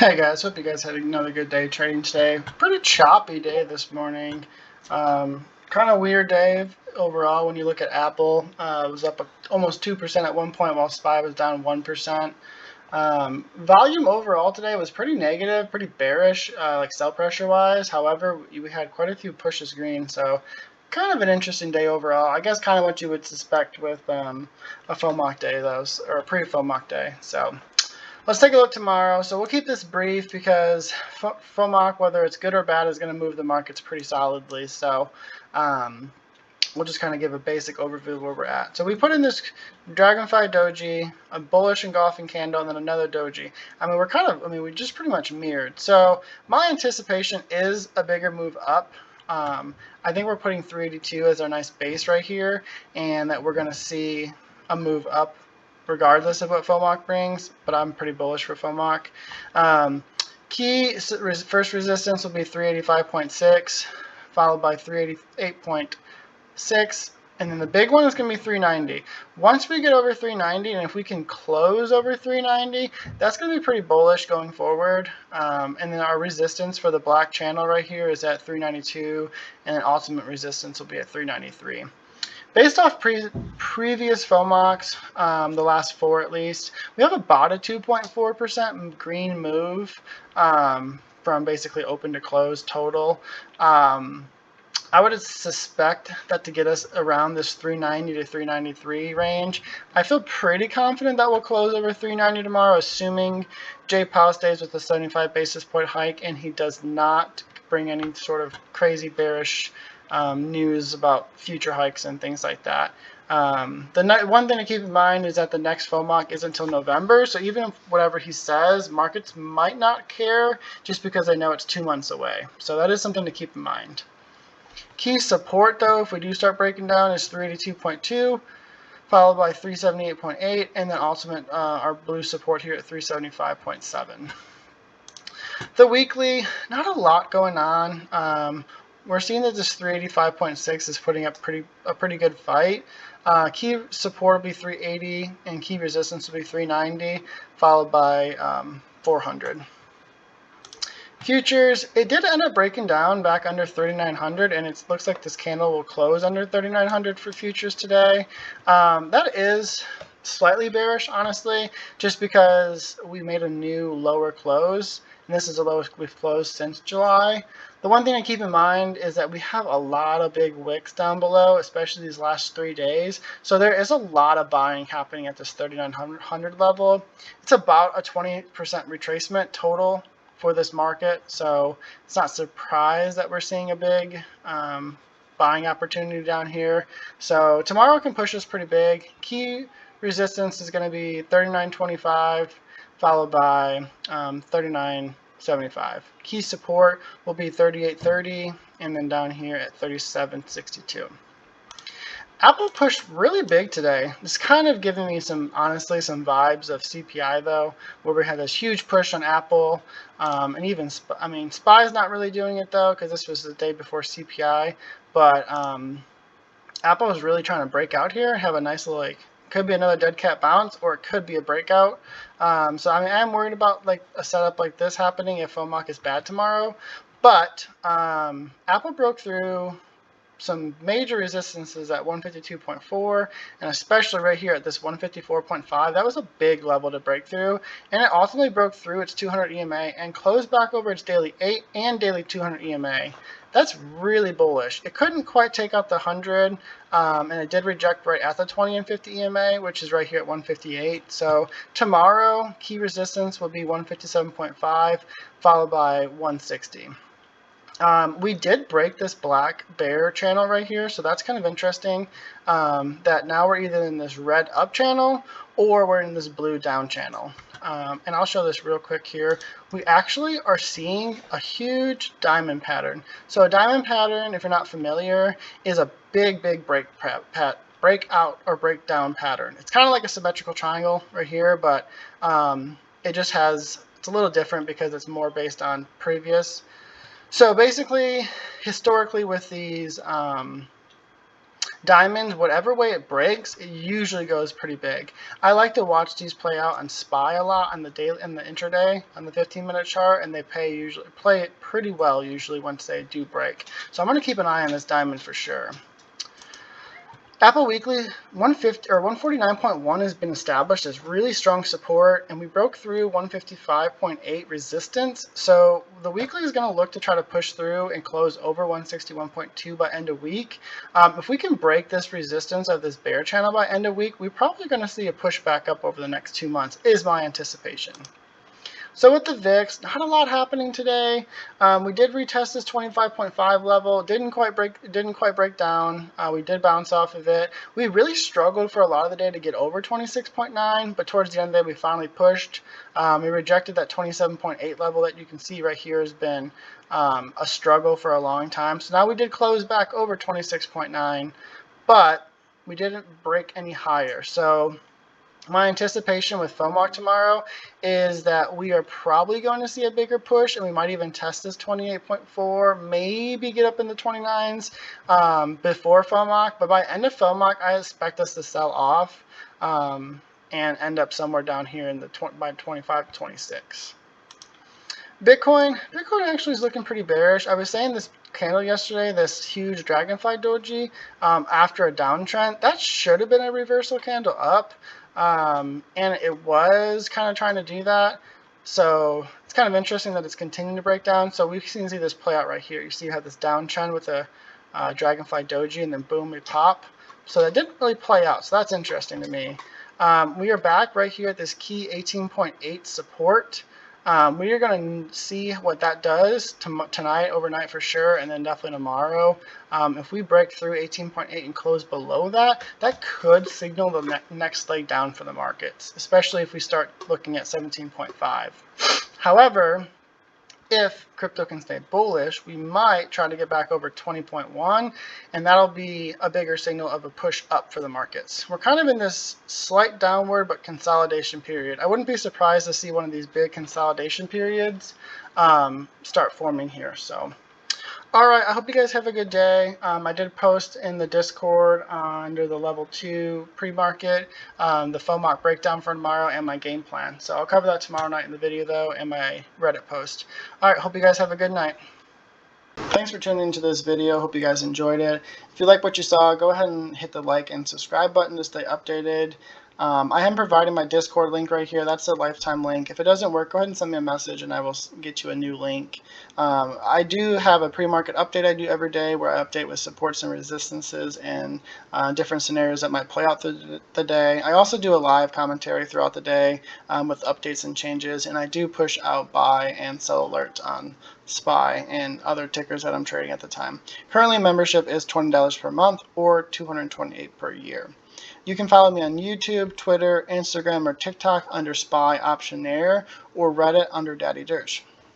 Hey guys, hope you guys had another good day trading today. Pretty choppy day this morning. Kind of weird day overall when you look at Apple. It was up almost 2% at one point while SPY was down 1%. Volume overall today was pretty negative, pretty bearish, like sell pressure wise. However, we had quite a few pushes green, so kind of an interesting day overall. I guess kind of what you would suspect with a FOMOC day, or a pre-FOMOC day. So let's take a look tomorrow. So we'll keep this brief because FOMOC, whether it's good or bad, is going to move the markets pretty solidly. So we'll just kind of give a basic overview of where we're at. So we put in this Dragonfly Doji, a bullish engulfing candle, and then another Doji. We just pretty much mirrored. So my anticipation is a bigger move up. I think we're putting 382 as our nice base right here, and that we're going to see a move up regardless of what FOMOC brings, but I'm pretty bullish for FOMOC. Key first resistance will be 385.6, followed by 388.6, and then the big one is going to be 390. Once we get over 390, and if we can close over 390, that's going to be pretty bullish going forward. And then our resistance for the black channel right here is at 392, and then ultimate resistance will be at 393. Based off previous FOMOCs, the last four at least, we have about a 2.4% green move from basically open to close total. I would suspect that to get us around this 390 to 393 range, I feel pretty confident that we'll close over 390 tomorrow, assuming Jay Powell stays with a 75 basis point hike and he does not bring any sort of crazy bearish news about future hikes and things like that. One thing to keep in mind is that the next FOMOC is until November, so even if whatever he says, markets might not care just because they know it's 2 months away. So that is something to keep in mind. Key support, though, if we do start breaking down, is 382.2, followed by 378.8, and then ultimate, our blue support here at 375.7. The weekly, not a lot going on. We're seeing that this 385.6 is putting up a pretty good fight. Key support will be 380, and key resistance will be 390, followed by 400. Futures, it did end up breaking down back under 3,900, and it looks like this candle will close under 3,900 for futures today. That is slightly bearish, honestly, just because we made a new lower close, and this is the lowest we've closed since July. The one thing to keep in mind is that we have a lot of big wicks down below, especially these last 3 days. So there is a lot of buying happening at this 3,900 level. It's about a 20% retracement total for this market, so it's not surprised that we're seeing a big buying opportunity down here. So tomorrow can push us pretty big. Key resistance is going to be 39.25, followed by 39.75. Key support will be 38.30, and then down here at 37.62. Apple pushed really big today. It's kind of giving me honestly some vibes of CPI though, where we had this huge push on Apple, and even SPY's not really doing it though, because this was the day before CPI. But Apple is really trying to break out here, have a nice little could be another dead cat bounce, or it could be a breakout. So I'm worried about a setup like this happening if FOMOC is bad tomorrow. But Apple broke through some major resistances at 152.4, and especially right here at this 154.5. That was a big level to break through, and it ultimately broke through its 200 EMA and closed back over its daily 8 and daily 200 EMA. That's really bullish. It couldn't quite take out the 100, and it did reject right at the 20 and 50 EMA, which is right here at 158. So tomorrow, key resistance will be 157.5, followed by 160. We did break this black bear channel right here, so that's kind of interesting, that now we're either in this red up channel or we're in this blue down channel. And I'll show this real quick here. We actually are seeing a huge diamond pattern. So a diamond pattern, if you're not familiar, is a big breakout or breakdown pattern. It's kind of like a symmetrical triangle right here, but it's a little different because it's more based on previous. So basically, historically with these Diamonds, whatever way it breaks, it usually goes pretty big. I like to watch these play out on SPY a lot on the daily, in the intraday, on the 15-minute chart, and they play it pretty well usually once they do break. So I'm going to keep an eye on this diamond for sure. Apple Weekly 150 or 149.1 has been established as really strong support, and we broke through 155.8 resistance. So the weekly is going to look to try to push through and close over 161.2 by end of week. If we can break this resistance of this bear channel by end of week, we're probably going to see a push back up over the next 2 months, is my anticipation. So with the VIX, not a lot happening today. We did retest this 25.5 level. Didn't quite break down. We did bounce off of it. We really struggled for a lot of the day to get over 26.9, but towards the end of the day, we finally pushed. We rejected that 27.8 level that you can see right here has been a struggle for a long time. So now we did close back over 26.9, but we didn't break any higher. So my anticipation with FOMOC tomorrow is that we are probably going to see a bigger push, and we might even test this 28.4, maybe get up in the 29s before FOMOC. But by end of FOMOC, I expect us to sell off and end up somewhere down here in the by 25 to 26. Bitcoin actually is looking pretty bearish. I was saying this candle yesterday, this huge dragonfly doji after a downtrend, that should have been a reversal candle up. And it was kind of trying to do that. So it's kind of interesting that it's continuing to break down. So we can see this play out right here. You see how this downtrend with a dragonfly doji, and then boom, we pop. So that didn't really play out. So that's interesting to me. We are back right here at this key 18.8 support. We are going to see what that does tonight, overnight for sure, and then definitely tomorrow. If we break through 18.8 and close below that, that could signal the next leg down for the markets, especially if we start looking at 17.5. However, if crypto can stay bullish, we might try to get back over 20.1, and that'll be a bigger signal of a push up for the markets. We're kind of in this slight downward but consolidation period. I wouldn't be surprised to see one of these big consolidation periods start forming here. So all right, I hope you guys have a good day. I did post in the Discord under the level 2 pre-market the FOMOC breakdown for tomorrow and my game plan. So I'll cover that tomorrow night in the video though, and my Reddit post. All right, hope you guys have a good night. Thanks for tuning into this video. Hope you guys enjoyed it. If you like what you saw, go ahead and hit the like and subscribe button to stay updated. I am providing my Discord link right here. That's a lifetime link. If it doesn't work, go ahead and send me a message and I will get you a new link. I do have a pre-market update I do every day where I update with supports and resistances and different scenarios that might play out through the day. I also do a live commentary throughout the day with updates and changes, and I do push out buy and sell alerts on SPY and other tickers that I'm trading at the time. Currently, membership is $20 per month or $228 per year. You can follow me on YouTube, Twitter, Instagram, or TikTok under SPY Optionaire, or Reddit under Daddy Dirch.